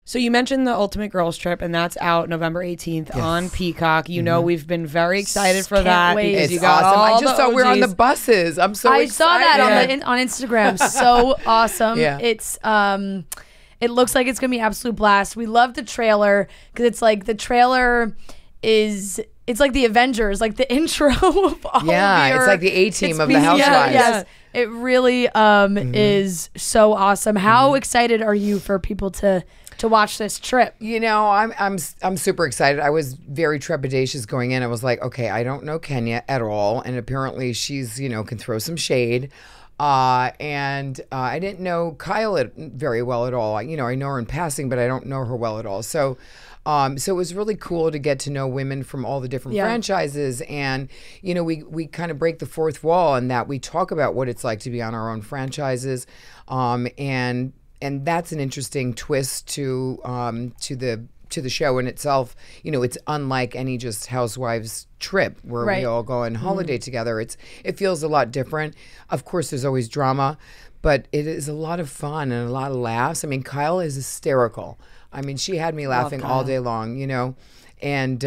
So you mentioned the Ultimate Girls Trip, and that's out November 18th on Peacock. You know, we've been very excited for that. Wait. Because It's you got awesome. all I just the saw we're on the OGs. buses. I'm so I excited. saw that on Instagram. So awesome. Yeah. It's it looks like it's gonna be an absolute blast. We love the trailer because it's like the trailer is it's like the Avengers, like the intro of all Yeah, of your, it's like the A-team of the yeah, Housewives. yes. It really is so awesome. How excited are you for people to watch this trip? You know, I'm super excited. I was very trepidatious going in. I was like, okay, I don't know Kenya at all, and apparently she's can throw some shade. And I didn't know Kyle very well at all. I know her in passing, but I don't know her well at all. So it was really cool to get to know women from all the different franchises, and we kind of break the fourth wall in that we talk about what it's like to be on our own franchises, and that's an interesting twist to the show in itself. It's unlike any just Housewives trip where we all go on holiday together. It feels a lot different. Of course, there's always drama, but it is a lot of fun and a lot of laughs. I mean, Kyle is hysterical. I mean, she had me laughing all day long, and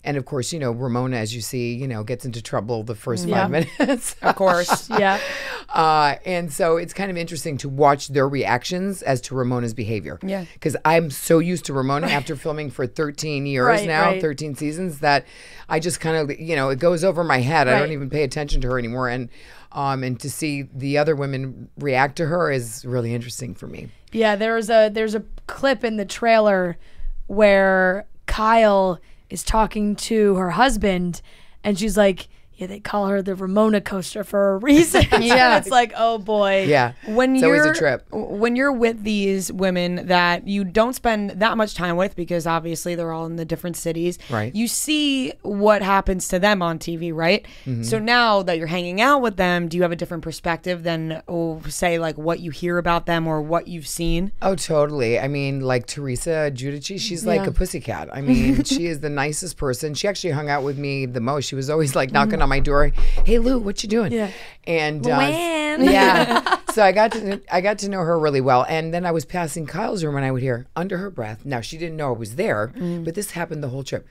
of course, Ramona, as you see, gets into trouble the first 5 minutes. Of course. Yeah. And so it's kind of interesting to watch their reactions as to Ramona's behavior. Yeah. Because I'm so used to Ramona after filming for 13 years now, 13 seasons, that I just kind of, it goes over my head. I don't even pay attention to her anymore. And to see the other women react to her is really interesting for me. Yeah, there's a clip in the trailer where Kyle is talking to her husband, and she's like, yeah, they call her the Ramona coaster for a reason. Yeah. It's like, oh boy. Yeah. When it's you're always a trip. When you're with these women that you don't spend that much time with, because obviously they're all in the different cities, Right. You see what happens to them on TV, right? So now that you're hanging out with them, do you have a different perspective than, say, like what you hear about them or what you've seen? Oh, totally. I mean, like Teresa Giudice, she's like a pussycat. I mean, she is the nicest person. She actually hung out with me the most. She was always like knocking on my door. Hey, Lou, what you doing? Yeah. And When? yeah. So I got to know her really well. And then I was passing Kyle's room and I would hear under her breath. Now she didn't know I was there, but this happened the whole trip.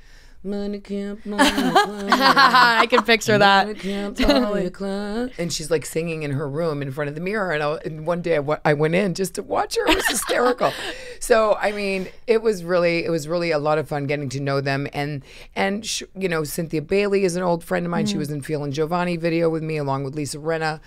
Money camp, money club. I can picture that. Money camp, money club. And she's like singing in her room in front of the mirror. And one day I went in just to watch her. It was hysterical. So I mean, it was really a lot of fun getting to know them. And Cynthia Bailey is an old friend of mine. She was in Phil and Giovanni video with me along with Lisa Rinna.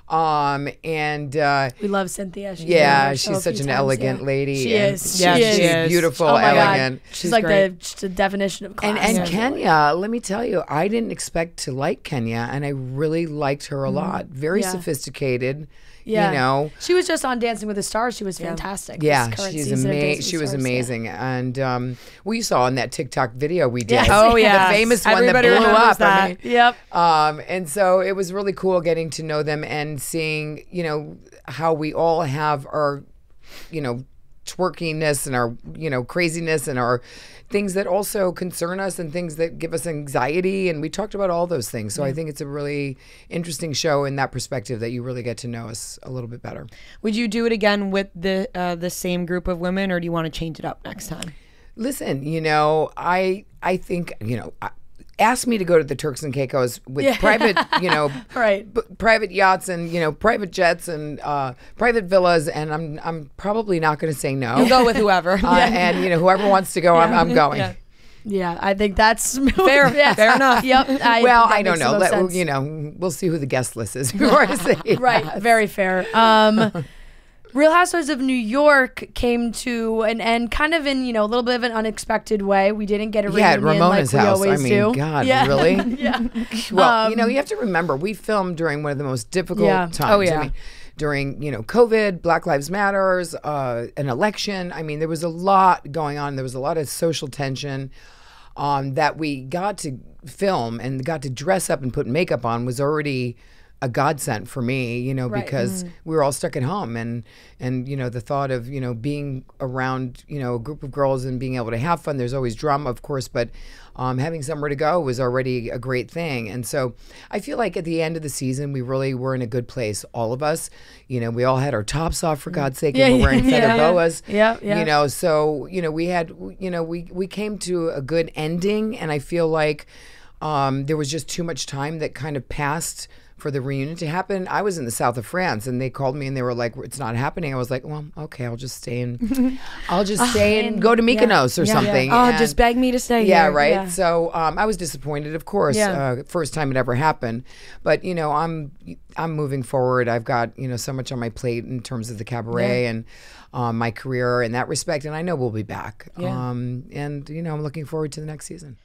We love Cynthia. She's such an elegant lady. She is. Yeah, She she is. is. Beautiful, Oh my elegant. God. She's like great. the definition of class. And Kenya, let me tell you, I didn't expect to like Kenya, and I really liked her a lot. Very sophisticated. Yeah. She was just on Dancing with the Stars. She was fantastic. Yeah, this current she's season of Dancing amazing. with She was Stars, amazing, and we saw in that TikTok video we did. Yes. Oh, yeah. The famous Everybody one that blew remembers up. that. I mean, Yep. and so it was really cool getting to know them and seeing, how we all have our, twerkiness and our, craziness and our things that also concern us and things that give us anxiety. And we talked about all those things. So I think it's a really interesting show in that perspective that you really get to know us a little bit better. Would you do it again with the same group of women, or do you want to change it up next time? Listen, I think, ask me to go to the Turks and Caicos with private, Right. private yachts and, private jets and private villas. And I'm probably not going to say no. You'll go with whoever. And, whoever wants to go, I'm going. Yeah. Yeah, I think that's Fair. Fair enough. Yep. I don't know. We'll see who the guest list is before I say it. Right. Very fair. Real Housewives of New York came to an end kind of in, a little bit of an unexpected way. We didn't get a reunion at Ramona's like we house. always do. God, Yeah. really? Yeah. Well, you have to remember, we filmed during one of the most difficult times. Oh, yeah. I mean, during, COVID, Black Lives Matters, an election. I mean, there was a lot going on. There was a lot of social tension that we got to film and got to dress up and put makeup on was already a godsend for me, you know, because we were all stuck at home, and you know, the thought of, you know, being around, you know, a group of girls and being able to have fun. There's always drama, of course, but having somewhere to go was already a great thing. And so I feel like at the end of the season, we really were in a good place, all of us. You know, we all had our tops off, for God's sake, and we're wearing feather boas. You know, so, you know, we had, you know, we came to a good ending, and I feel like there was just too much time that kind of passed for the reunion to happen. I was in the south of France, and they called me and they were like, "It's not happening." I was like, "Well, okay, I'll just stay and go to Mykonos or something." Oh, just beg me to stay Yeah, here. right. Yeah. So I was disappointed, of course. First time it ever happened, but you know, I'm moving forward. I've got, you know, so much on my plate in terms of the cabaret and my career in that respect, and I know we'll be back. And you know, I'm looking forward to the next season.